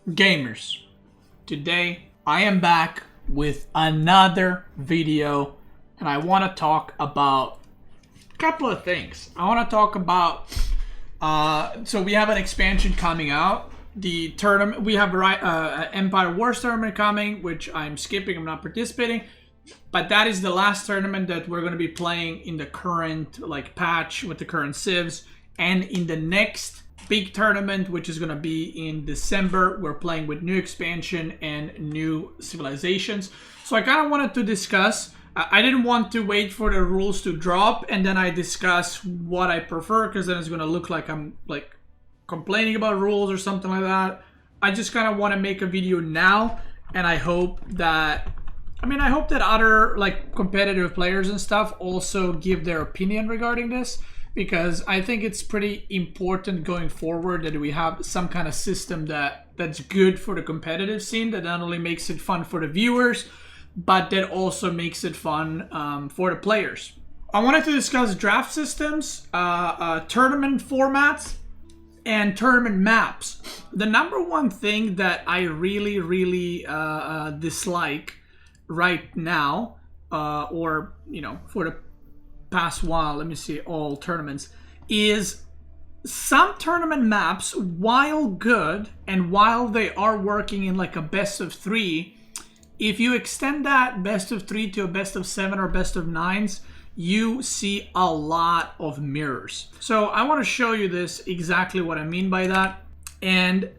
Gamers, today I am back with another video and I want to talk about a couple of things. I want to talk about so we have an expansion coming out. The tournament, we have Empire Wars tournament coming, which I'm skipping, I'm not participating, but that is the last tournament that we're going to be playing in the current patch with the current Civs. And in the next big tournament, which is going to be in December, we're playing with new expansion and new civilizations. So I kind of wanted to discuss, I didn't want to wait for the rules to drop and then I discuss what I prefer, because then it's going to look like I'm complaining about rules or something like that. I just kind of want to make a video now, and I hope that other competitive players and stuff also give their opinion regarding this, because I think it's pretty important going forward that we have some kind of system that's good for the competitive scene, that not only makes it fun for the viewers, but that also makes it fun for the players. I wanted to discuss draft systems, tournament formats, and tournament maps. The number one thing that I really dislike right now, or for the past while, let me see, all tournaments, is some tournament maps, while good and while they are working in a best of 3, if you extend that best of 3 to a best of 7 or best of 9s, you see a lot of mirrors. So I want to show you this, exactly what I mean by that. And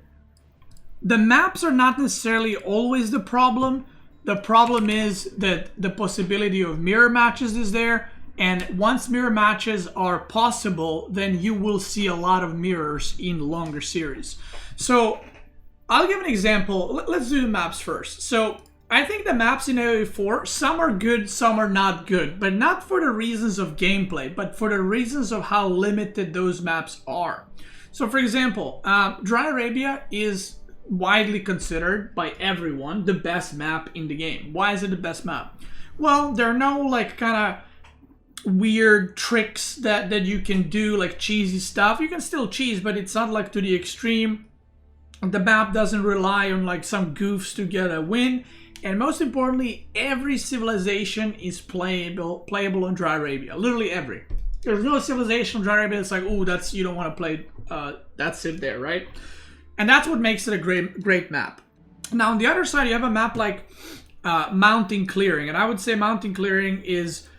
the maps are not necessarily always the problem. The problem is that the possibility of mirror matches is there. And once mirror matches are possible, then you will see a lot of mirrors in longer series. So I'll give an example. Let's do the maps first. So I think the maps in AOE4, some are good, some are not good, but not for the reasons of gameplay, but for the reasons of how limited those maps are. So for example, Dry Arabia is widely considered by everyone the best map in the game. Why is it the best map? Well, there are no kind of weird tricks that you can do, like cheesy stuff. You can still cheese, but it's not to the extreme. The map doesn't rely on some goofs to get a win. And most importantly, every civilization is playable on Dry Arabia. Literally every. There's no civilization on Dry Arabia that's oh, you don't want to play, that's it there, right? And that's what makes it a great map. Now on the other side, you have a map like Mountain Clearing. And I would say Mountain Clearing is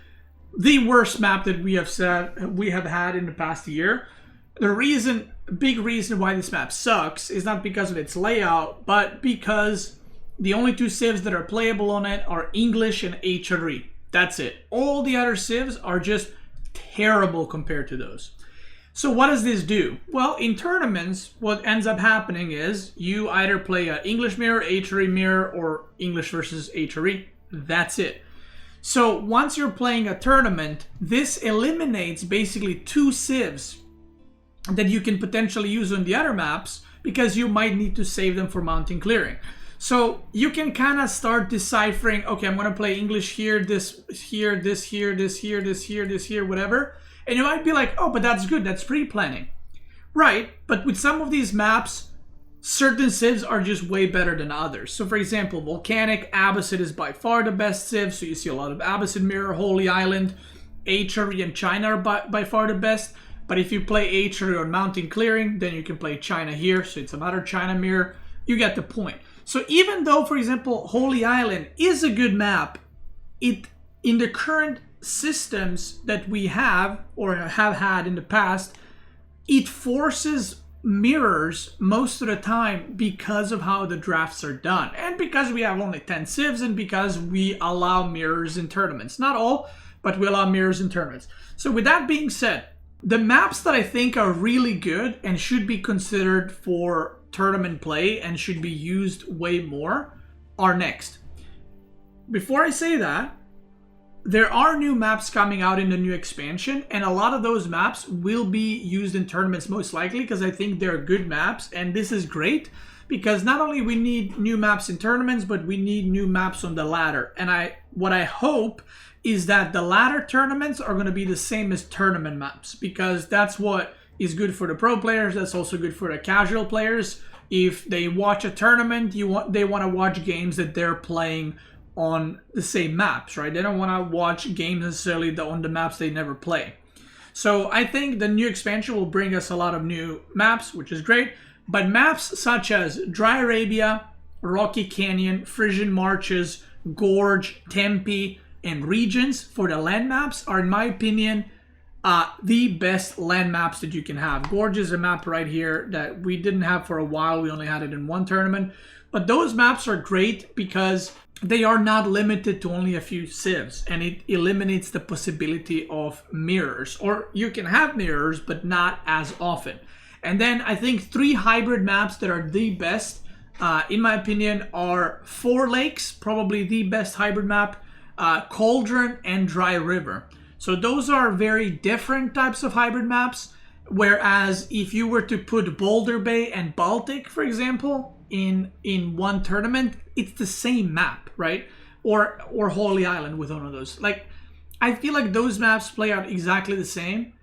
the worst map that we have had in the past year. The big reason why this map sucks is not because of its layout, but because the only 2 civs that are playable on it are English and HRE. That's it. All the other civs are just terrible compared to those. So what does this do? Well, in tournaments, what ends up happening is you either play an English mirror, HRE mirror, or English versus HRE. That's it. So once you're playing a tournament, this eliminates basically 2 civs that you can potentially use on the other maps, because you might need to save them for Mountain Clearing. So you can kind of start deciphering, okay, I'm going to play English here, this here, this here, this here, this here, this here, whatever. And you might be like, oh, but that's good, that's pre-planning. Right, but with some of these maps, certain civs are just way better than others. So for example, Volcanic, Abbasid is by far the best civ, so you see a lot of Abbasid Mirror, Holy Island, HRE and China are by far the best. But if you play HRE on Mountain Clearing, then you can play China here, so it's another China mirror. You get the point. So even though, for example, Holy Island is a good map, in the current systems that we have or have had in the past, it forces mirrors most of the time because of how the drafts are done. And because we have only 10 civs and because we allow mirrors in tournaments. Not all, but we allow mirrors in tournaments. So with that being said, the maps that I think are really good and should be considered for tournament play and should be used way more are next. Before I say that, there are new maps coming out in the new expansion, and a lot of those maps will be used in tournaments most likely, because I think they're good maps, and this is great because not only we need new maps in tournaments, but we need new maps on the ladder. And what I hope is that the ladder tournaments are going to be the same as tournament maps, because that's what is good for the pro players. That's also good for the casual players. if they watch a tournament, they want to watch games that they're playing on the same maps, right? They don't want to watch games necessarily on the maps they never play. So I think the new expansion will bring us a lot of new maps, which is great. But maps such as Dry Arabia, Rocky Canyon, Frisian Marches, Gorge, Tempe, and Regions for the land maps are, in my opinion, the best land maps that you can have. Gorge is a map right here that we didn't have for a while. We only had it in one tournament. But those maps are great because they are not limited to only a few civs, and it eliminates the possibility of mirrors. Or you can have mirrors, but not as often. And then I think 3 hybrid maps that are the best, in my opinion, are Four Lakes, probably the best hybrid map, Cauldron, and Dry River. So those are very different types of hybrid maps. Whereas if you were to put Boulder Bay and Baltic, for example, in one tournament, it's the same map, right? Or Holy Island with one of those. Like, I feel like those maps play out exactly the same.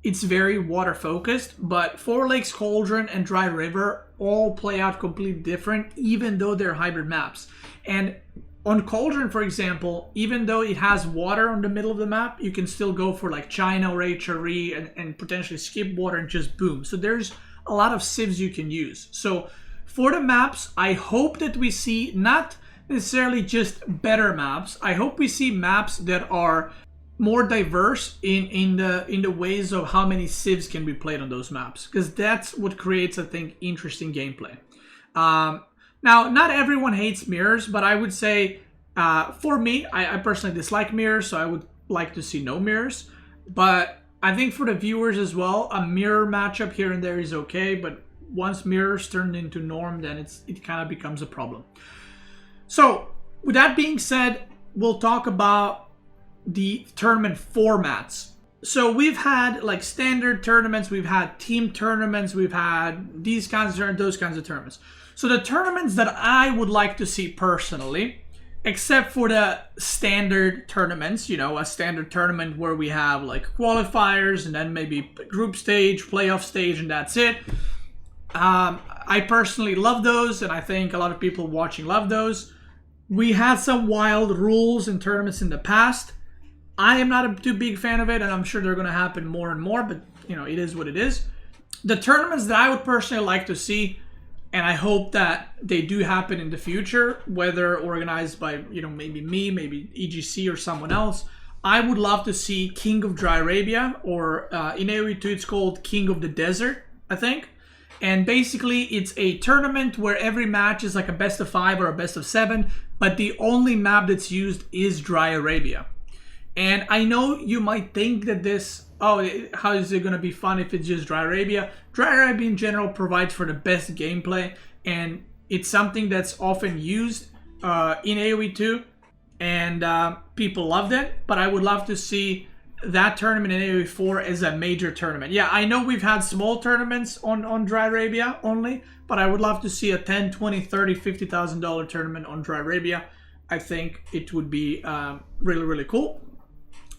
It's very water focused, but Four Lakes, Cauldron, and Dry River all play out completely different, even though they're hybrid maps. And on Cauldron, for example, even though it has water on the middle of the map, you can still go for like China or HRE and potentially skip water and just boom. So there's a lot of civs you can use. So for the maps, I hope that we see not necessarily just better maps. I hope we see maps that are more diverse in the ways of how many civs can be played on those maps, because that's what creates, I think, interesting gameplay. Now, not everyone hates mirrors, but I would say for me, I personally dislike mirrors, so I would like to see no mirrors. But I think for the viewers as well, a mirror matchup here and there is okay, but once mirrors turn into norm, then it kind of becomes a problem. So with that being said, we'll talk about the tournament formats. So we've had like standard tournaments, we've had team tournaments, we've had these kinds of tournaments, those kinds of tournaments. So the tournaments that I would like to see personally, except for the standard tournaments, you know, a standard tournament where we have like qualifiers and then maybe group stage, playoff stage, and that's it. I personally love those, and I think a lot of people watching love those. We had some wild rules in tournaments in the past. I am not a too big fan of it, and I'm sure they're going to happen more and more, but you know, it is what it is. The tournaments that I would personally like to see, and I hope that they do happen in the future, whether organized by, you know, maybe me, maybe EGC or someone else, I would love to see King of Dry Arabia, or in AoE2 it's called King of the Desert, I think. And basically it's a tournament where every match is like a best of 5 or a best of 7, but the only map that's used is Dry Arabia. And I know you might think that this, oh, how is it going to be fun if it's just Dry Arabia? Dry Arabia in general provides for the best gameplay, and it's something that's often used in AoE2, and people loved it, but I would love to see that tournament in AoE4 as a major tournament. Yeah, I know we've had small tournaments on Dry Arabia only, but I would love to see a $10, $20, $30, $50,000 tournament on Dry Arabia. I think it would be really, really cool.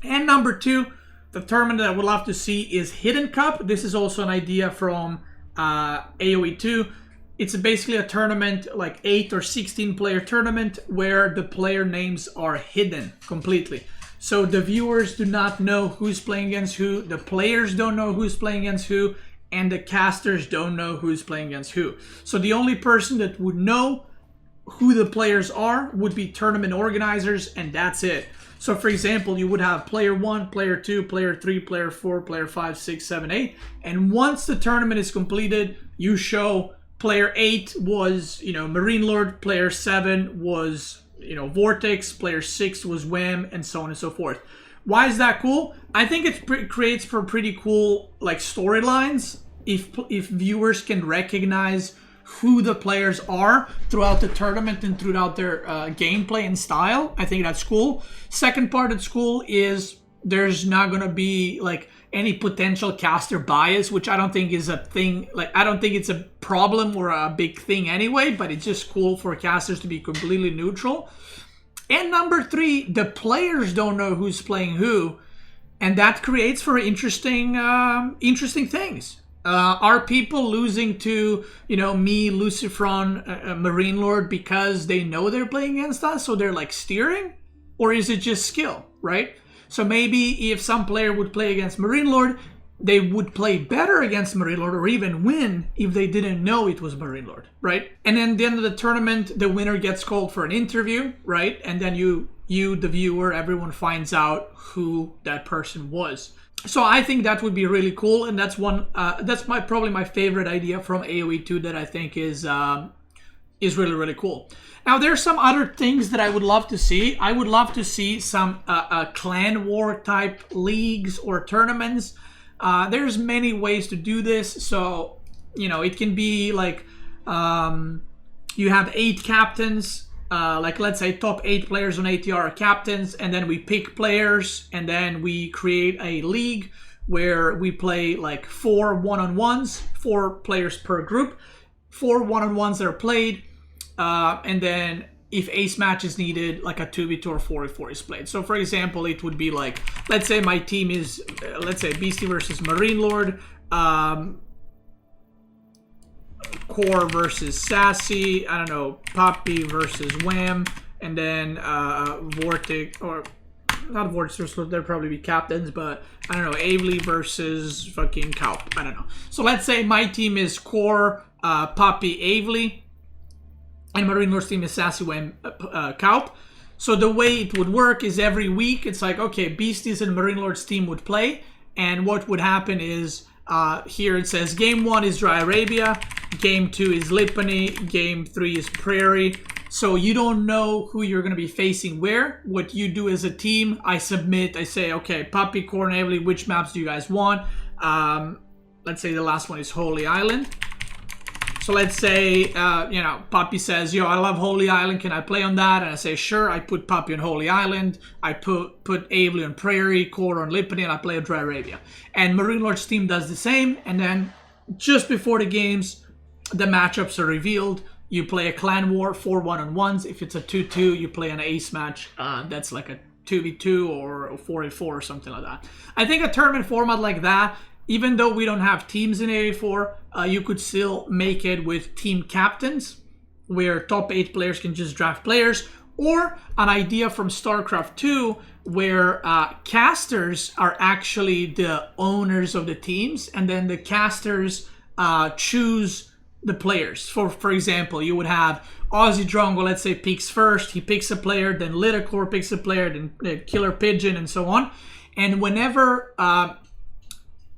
And number 2, the tournament that I would love to see is Hidden Cup. This is also an idea from AoE2. It's basically a tournament, like 8 or 16 player tournament, where the player names are hidden completely. So the viewers do not know who's playing against who, the players don't know who's playing against who, and the casters don't know who's playing against who. So the only person that would know who the players are would be tournament organizers, and that's it. So for example, you would have player 1, player 2, player 3, player 4, player 5, 6, 7, 8. And once the tournament is completed, you show player 8 was, you know, Marine Lord, player 7 was, you know, Vortex, player 6 was Wham, and so on and so forth. Why is that cool? I think it creates for pretty cool like storylines if viewers can recognize who the players are throughout the tournament and throughout their gameplay and style. I think that's cool. Second part that's cool is there's not going to be like any potential caster bias, which I don't think is a thing. Like, I don't think it's a problem or a big thing anyway, but it's just cool for casters to be completely neutral. And number 3, the players don't know who's playing who, and that creates for interesting things. Are people losing to, me, Lucifron, Marine Lord because they know they're playing against us, so they're like steering? Or is it just skill, right? So maybe if some player would play against Marine Lord, they would play better against Marine Lord or even win if they didn't know it was Marine Lord, right? And then at the end of the tournament, the winner gets called for an interview, right? And then you, the viewer, everyone finds out who that person was. So I think that would be really cool, and that's probably my favorite idea from AoE 2 that I think is really, really cool. Now, there's some other things that I would love to see. I would love to see some clan war type leagues or tournaments. There's many ways to do this. So, it can be like you have 8 captains. Like, let's say top 8 players on ATR are captains, and then we pick players, and then we create a league where we play like 4 one-on-ones, 4 players per group, 4 one-on-ones that are played, and then if ace match is needed, like a 2v2 or 4v4 is played. So for example, it would be like, let's say my team is, let's say Beastie versus Marine Lord, Core versus Sassy, I don't know, Poppy versus Wham, and then Vortex, or not Vortex, they'll probably be captains, but I don't know, Avely versus fucking Kaup, I don't know. So let's say my team is Core, Poppy, Avely, and Marine Lord's team is Sassy, Wham, Kaup. So the way it would work is every week, it's like, okay, Beasties and Marine Lord's team would play, and what would happen is, here it says game 1 is Dry Arabia, game 2 is Lipany, game 3 is Prairie. So you don't know who you're going to be facing where. What you do as a team, I submit, I say, okay, Puppy, Core, and Avely, which maps do you guys want? Let's say the last one is Holy Island. So let's say, Puppy says, yo, I love Holy Island, can I play on that? And I say, sure, I put Puppy on Holy Island, I put Avely on Prairie, Core on Lipany, and I play on Dry Arabia. And Marine Lord's team does the same, and then just before the games, the matchups are revealed. You play a clan war, 4 one-on-ones. If it's a 2-2, you play an ace match. That's like a 2v2 or a 4v4 or something like that. I think a tournament format like that, even though we don't have teams in AoE4, you could still make it with team captains, where top 8 players can just draft players, or an idea from StarCraft 2, where casters are actually the owners of the teams, and then the casters choose the players. For example, you would have Aussie Drongo, let's say, picks first, he picks a player, then Lidacor picks a player, then Killer Pigeon, and so on. And whenever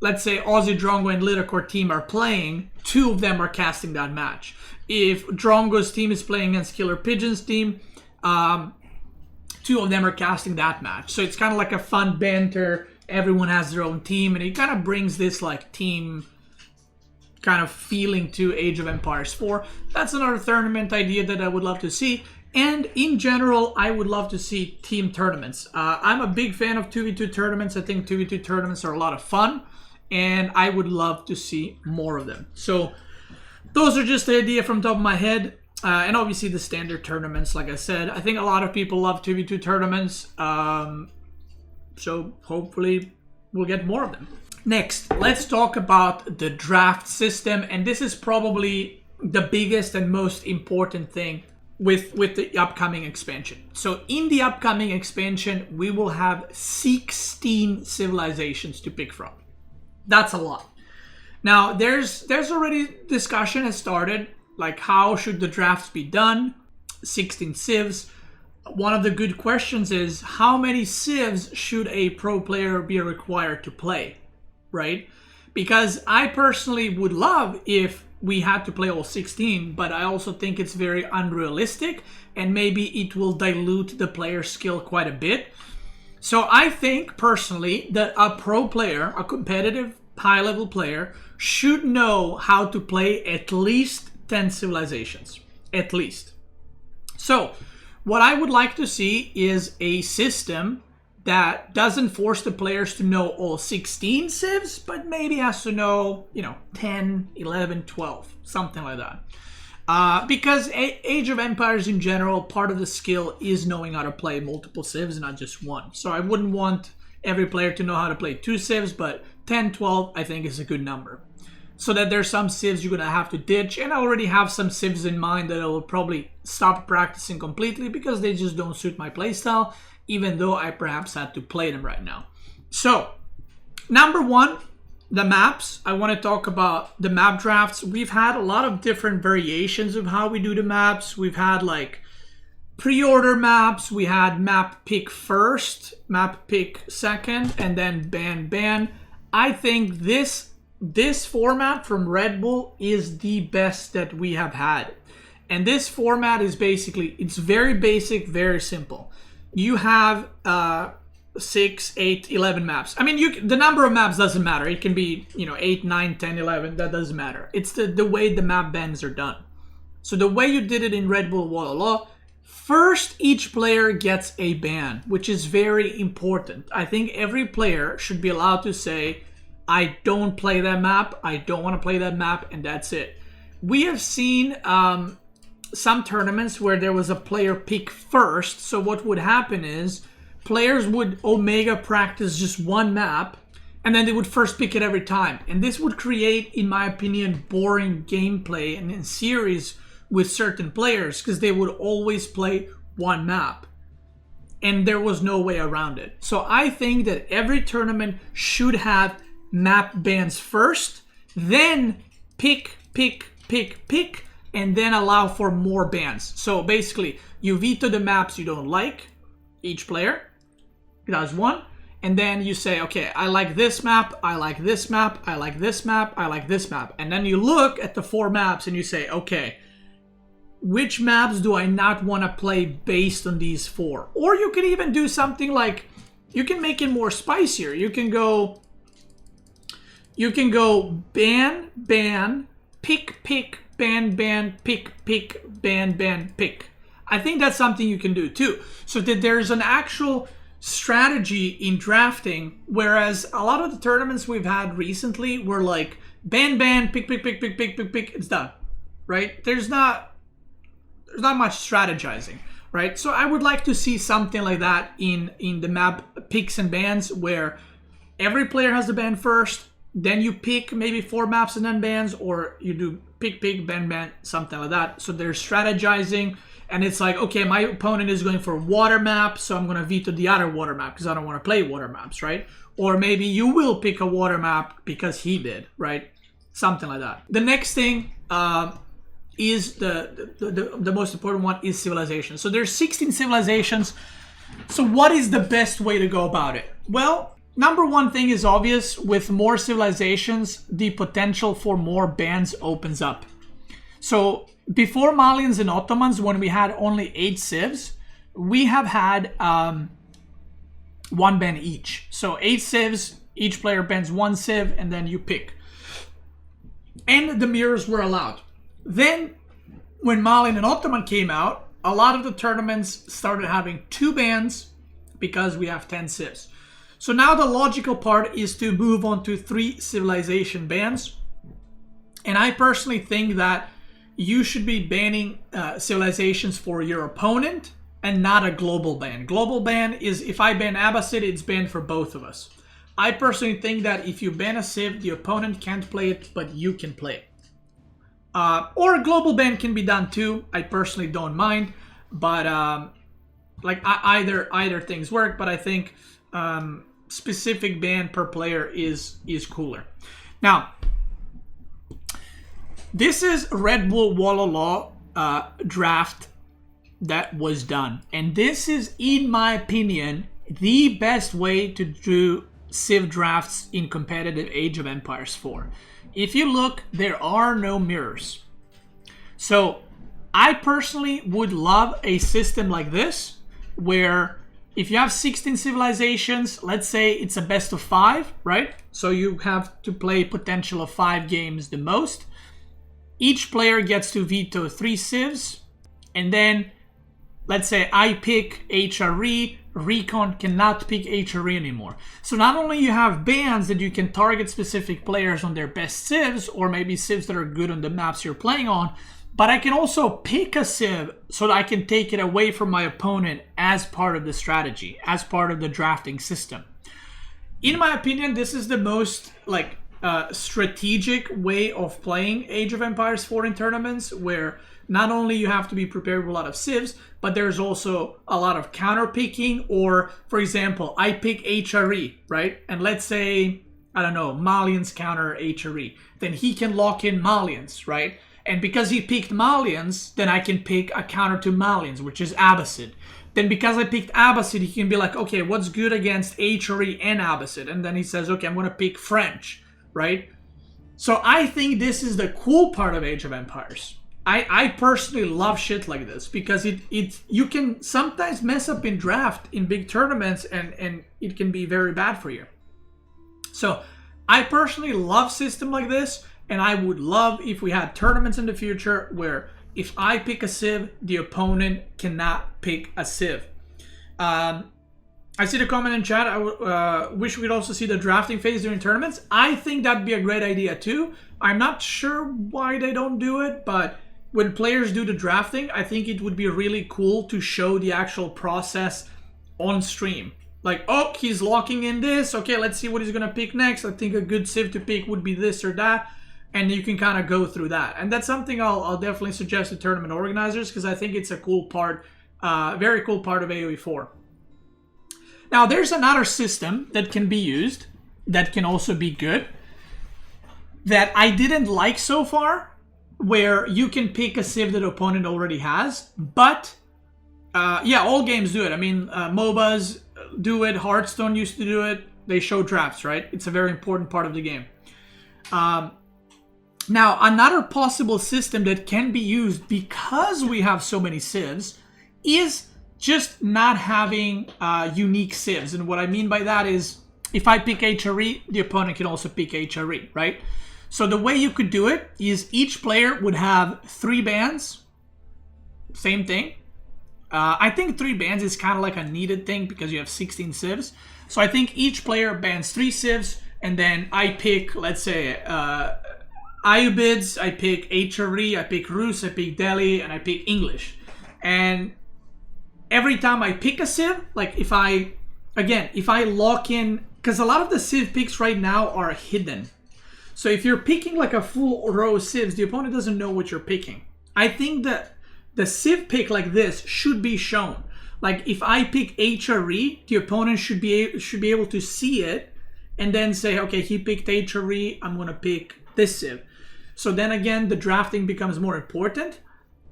let's say Aussie Drongo and Lidacor team are playing, 2 of them are casting that match. If Drongo's team is playing against Killer Pigeon's team, 2 of them are casting that match. So it's kind of like a fun banter. Everyone has their own team, and it kind of brings this like team kind of feeling to Age of Empires 4. That's another tournament idea that I would love to see. And in general, I would love to see team tournaments. I'm a big fan of 2v2 tournaments. I think 2v2 tournaments are a lot of fun, and I would love to see more of them. So those are just the idea from the top of my head. And obviously the standard tournaments, like I said. I think a lot of people love 2v2 tournaments. So hopefully we'll get more of them. Next, let's talk about the draft system. And this is probably the biggest and most important thing with the upcoming expansion. So in the upcoming expansion, we will have 16 civilizations to pick from. That's a lot. Now, there's already discussion has started, like how should the drafts be done? 16 civs. One of the good questions is how many civs should a pro player be required to play, right? Because I personally would love if we had to play all 16, but I also think it's very unrealistic, and maybe it will dilute the player skill quite a bit. So I think personally that a pro player, a competitive high-level player, should know how to play at least 10 civilizations, at least. So what I would like to see is a system that doesn't force the players to know all 16 civs, but maybe has to know, 10, 11, 12, something like that. Because Age of Empires in general, part of the skill is knowing how to play multiple civs, not just one. So I wouldn't want every player to know how to play 2 civs, but 10, 12, I think is a good number. so that there's some civs you're gonna have to ditch, and I already have some civs in mind that I will probably stop practicing completely because they just don't suit my playstyle, even though I perhaps had to play them right now. So, number one, the maps. I want to talk about the map drafts. We've had a lot of different variations of how we do the maps. We've had like pre-order maps, we had map pick first, map pick second, and then ban. I think this format from Red Bull is the best that we have had. And this format is basically, it's very basic, very simple. You have 6, 8, 11 maps. I mean, the number of maps doesn't matter. It can be, 8, 9, 10, 11. That doesn't matter. It's the way the map bans are done. So the way you did it in Red Bull Walla, first each player gets a ban, which is very important. I think every player should be allowed to say, I don't play that map, I don't want to play that map, and that's it. We have seen some tournaments where there was a player pick first. So what would happen is players would Omega practice just one map, and then they would first pick it every time. And this would create, in my opinion, boring gameplay and in series with certain players because they would always play one map. And there was no way around it. So I think that every tournament should have map bans first, then pick, and then allow for more bans. So basically, you veto the maps you don't like, each player does one, and then you say, okay, I like this map, I like this map, I like this map, I like this map. And then you look at the 4 maps and you say, okay, which maps do I not want to play based on these 4? Or you can even do something like, you can make it more spicier. You can go ban, pick, ban, pick, ban, pick. I think that's something you can do too. So that there's an actual strategy in drafting, whereas a lot of the tournaments we've had recently were like ban, pick, it's done, right? There's not much strategizing, right? So I would like to see something like that in the map picks and bans, where every player has a ban first, then you pick maybe 4 maps and then bans, or you do pick, ban, something like that. So there's strategizing, and it's like, okay, my opponent is going for water map, so I'm going to veto the other water map because I don't want to play water maps, right? Or maybe you will pick a water map because he did, right? Something like that. The next thing is the most important one is civilization. So there's 16 civilizations. So what is the best way to go about it? Well, number one thing is obvious. With more civilizations, the potential for more bans opens up. So before Malians and Ottomans, when we had only 8 civs, we have had 1 ban each. So 8 civs, each player bans 1 civ, and then you pick. And the mirrors were allowed. Then, when Malian and Ottoman came out, a lot of the tournaments started having 2 bans because we have 10 civs. So now the logical part is to move on to 3 civilization bans. And I personally think that you should be banning civilizations for your opponent and not a global ban. Global ban is, if I ban Abbasid, it's banned for both of us. I personally think that if you ban a civ, the opponent can't play it, but you can play it. Or a global ban can be done too. I personally don't mind, but either things work. But I think specific ban per player is cooler. Now, this is Red Bull Walla Law draft that was done, and this is, in my opinion, the best way to do civ drafts in competitive Age of Empires 4. If you look, there are no mirrors. So I personally would love a system like this, where if you have 16 civilizations, let's say it's a best of 5, right? So you have to play potential of 5 games the most. Each player gets to veto 3 civs, and then let's say I pick HRE, Recon cannot pick HRE anymore. So not only you have bans that you can target specific players on their best civs, or maybe civs that are good on the maps you're playing on, but I can also pick a civ so that I can take it away from my opponent as part of the strategy, as part of the drafting system. In my opinion, this is the most strategic way of playing Age of Empires 4 in tournaments, where not only you have to be prepared with a lot of civs, but there's also a lot of counter picking. Or, for example, I pick HRE, right? And let's say, I don't know, Malians counter HRE. Then he can lock in Malians, right? And because he picked Malians, then I can pick a counter to Malians, which is Abbasid. Then because I picked Abbasid, he can be like, okay, what's good against HRE and Abbasid? And then he says, okay, I'm going to pick French, right? So I think this is the cool part of Age of Empires. I personally love shit like this, because you can sometimes mess up in draft in big tournaments, and it can be very bad for you. So I personally love system like this, and I would love if we had tournaments in the future where if I pick a civ, the opponent cannot pick a civ. I see the comment in chat. I wish we'd also see the drafting phase during tournaments. I think that'd be a great idea too. I'm not sure why they don't do it, but when players do the drafting, I think it would be really cool to show the actual process on stream. Like, oh, he's locking in this. Okay, let's see what he's going to pick next. I think a good civ to pick would be this or that. And you can kind of go through that. And that's something I'll definitely suggest to tournament organizers, because I think it's a cool part, very cool part of AoE 4. Now, there's another system that can be used that can also be good that I didn't like so far, where you can pick a civ that the opponent already has. But, yeah, all games do it. I mean, MOBAs do it. Hearthstone used to do it. They show drafts, right? It's a very important part of the game. Now, another possible system that can be used because we have so many civs is just not having unique civs. And what I mean by that is, if I pick HRE, the opponent can also pick HRE, right? So the way you could do it is each player would have 3 bans. Same thing. I think 3 bans is kind of like a needed thing because you have 16 civs. So I think each player bans 3 civs, and then I pick, let's say, Ayubids, I pick HRE, I pick Rus, I pick Delhi, and I pick English. And every time I pick a civ, like if I lock in, because a lot of the civ picks right now are hidden. So if you're picking like a full row of civs, the opponent doesn't know what you're picking. I think that the civ pick like this should be shown. Like if I pick HRE, the opponent should be able to see it and then say, okay, he picked HRE, I'm going to pick this civ. So then again, the drafting becomes more important.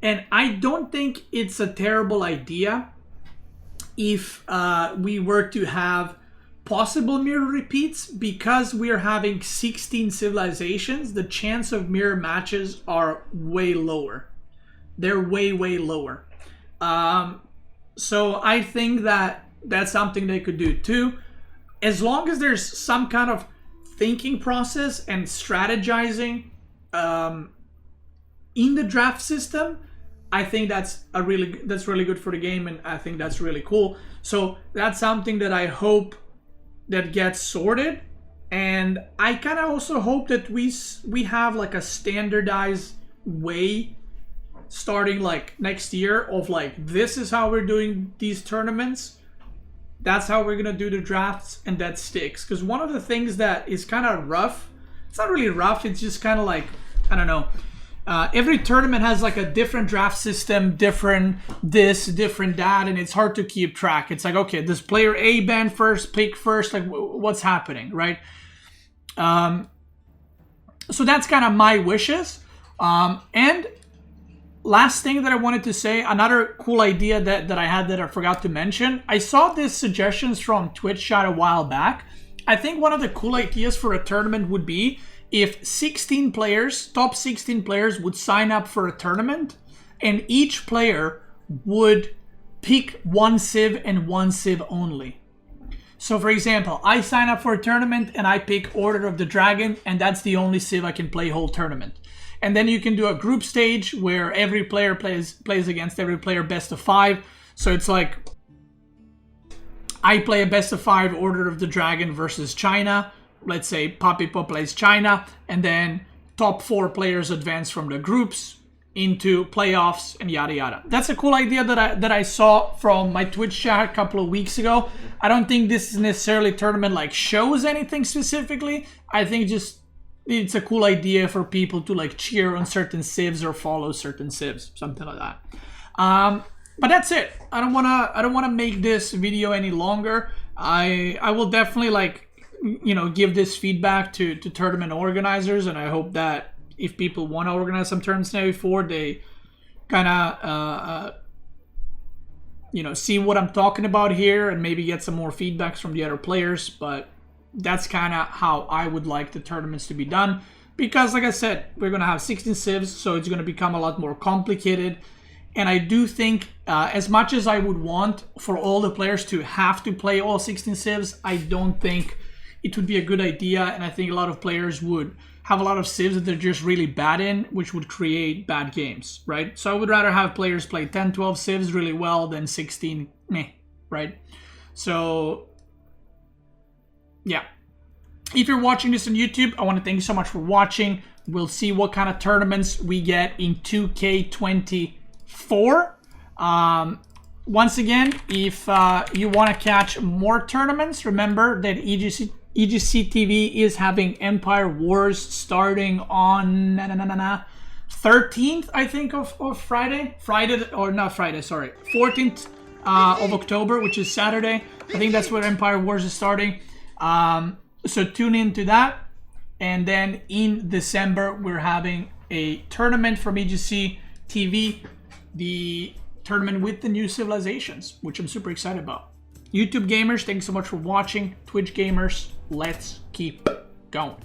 And I don't think it's a terrible idea if we were to have possible mirror repeats, because we are having 16 civilizations. The chance of mirror matches are way lower. They're way, way lower. So I think that that's something they could do too. As long as there's some kind of thinking process and strategizing in the draft system, I think that's really good for the game, and I think that's really cool. So that's something that I hope that gets sorted, and I kind of also hope that we have like a standardized way starting like next year of like, this is how we're doing these tournaments, that's how we're gonna do the drafts, and that sticks. Because one of the things that is kind of rough, it's not really rough, it's just kind of like, I don't know, every tournament has like a different draft system, different this, different that, and it's hard to keep track. It's like, okay, does player A ban first, pick first, like what's happening, right? So that's kind of my wishes. And last thing that I wanted to say, another cool idea that I had that I forgot to mention. I saw these suggestions from Twitch chat a while back. I think one of the cool ideas for a tournament would be if 16 players, top 16 players would sign up for a tournament, and each player would pick 1 civ and 1 civ only. So for example, I sign up for a tournament and I pick Order of the Dragon, and that's the only civ I can play whole tournament. And then you can do a group stage where every player plays against every player best of 5. So it's like, I play a best of 5 Order of the Dragon versus China. Let's say Papipo plays China, and then top 4 players advance from the groups into playoffs and yada yada. That's a cool idea that I saw from my Twitch chat a couple of weeks ago. I don't think this is necessarily tournament like shows anything specifically. I think just it's a cool idea for people to like cheer on certain civs or follow certain civs, something like that. But that's it. I don't wanna make this video any longer. I will definitely like, you know, give this feedback to tournament organizers, and I hope that if people want to organize some tournaments now before, they kind of you know, see what I'm talking about here and maybe get some more feedbacks from the other players. But that's kind of how I would like the tournaments to be done, because like I said, we're gonna have 16 civs, so it's gonna become a lot more complicated. And I do think, as much as I would want for all the players to have to play all 16 civs, I don't think it would be a good idea. And I think a lot of players would have a lot of civs that they're just really bad in, which would create bad games, right? So I would rather have players play 10, 12 civs really well than 16 meh, right? So, yeah. If you're watching this on YouTube, I want to thank you so much for watching. We'll see what kind of tournaments we get in 2K24. Once again, if you want to catch more tournaments, remember that EGC TV is having Empire Wars starting on 13th, I think, of Friday, or not Friday, sorry, 14th of October, which is Saturday. I think that's where Empire Wars is starting. So tune into that. And then in December, we're having a tournament from EGC TV, the tournament with the new civilizations, which I'm super excited about. YouTube gamers, thanks so much for watching. Twitch gamers, let's keep going.